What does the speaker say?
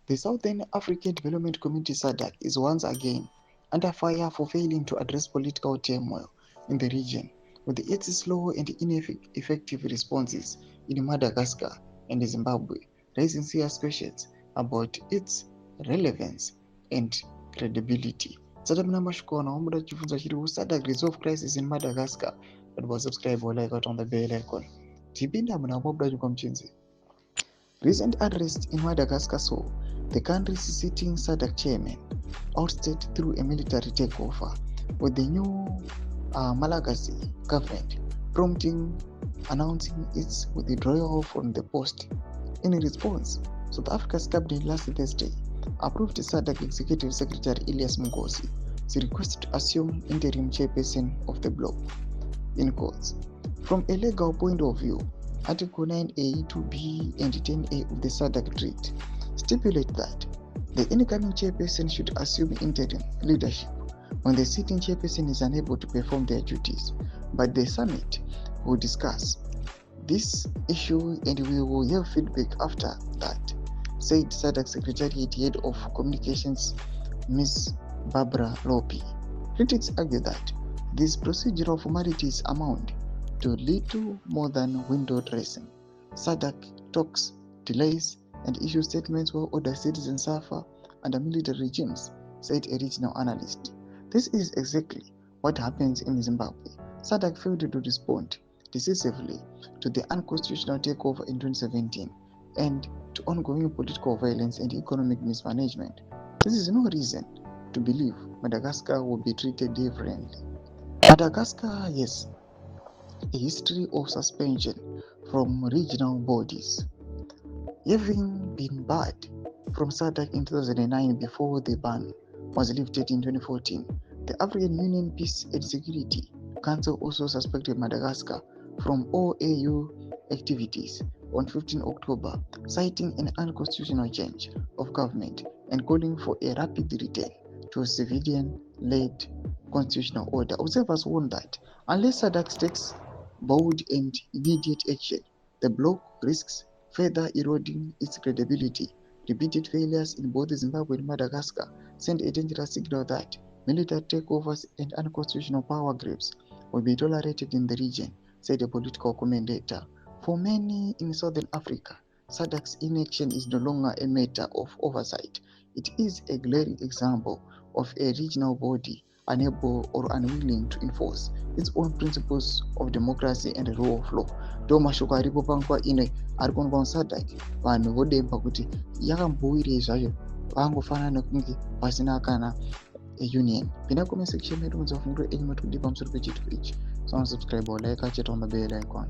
The Southern African Development Community (SADC) is once again under fire for failing to address political turmoil in the region, with its slow and ineffective responses in Madagascar and Zimbabwe raising serious questions about its relevance and credibility. Tsata muna mashukwana wamuda chifunza chiri SADC resolve crisis in Madagascar. But subscribe or like on the bell icon. Tipinda muna wamuda chikwamchenzi. Recent unrest in Madagascar saw the country's sitting SADC chairman ousted through a military takeover, with the new Malagasy government prompting announcing its withdrawal from the post. In response, South Africa's cabinet last Thursday approved SADC Executive Secretary Elias Mngosi's request to assume interim chairperson of the bloc. In quotes, from a legal point of view, Article 9A, 2B, and 10A of the SADC Treaty stipulate that the incoming chairperson should assume interim leadership when the sitting chairperson is unable to perform their duties. But the summit will discuss this issue and we will have feedback after that, said SADC Secretariat Head of Communications Ms. Barbara Lopi. Critics argue that these procedural formalities amount to little more than window dressing. SADC talks, delays, and issue statements while other citizens suffer under military regimes, said a regional analyst. This is exactly what happens in Zimbabwe. SADC failed to respond decisively to the unconstitutional takeover in 2017 and to ongoing political violence and economic mismanagement. This is no reason to believe Madagascar will be treated differently. Madagascar, yes, a history of suspension from regional bodies, having been barred from SADC in 2009 before the ban was lifted in 2014. The African Union Peace and Security Council also suspended Madagascar from all AU activities on 15 October, citing an unconstitutional change of government and calling for a rapid return to a civilian-led constitutional order. Observers warn that unless SADC takes bold and immediate action, the bloc risks further eroding its credibility. Repeated failures in both Zimbabwe and Madagascar send a dangerous signal that military takeovers and unconstitutional power grabs will be tolerated in the region, said a political commentator. For many in Southern Africa, SADC's inaction is no longer a matter of oversight. It is a glaring example of a regional body unable or unwilling to enforce its own principles of democracy and rule of law. Ndo mashoko aripo panguva ino ari kuonekwa muSADC. Vanhu vodemba kuti yakambowirei zvayo vangofanana nekunge pasina kana union. Pinda comment section medu muzafungulo enyu kuti kudii pamusoro pechituko ichi. So subscribe or like acheta on the bell icon.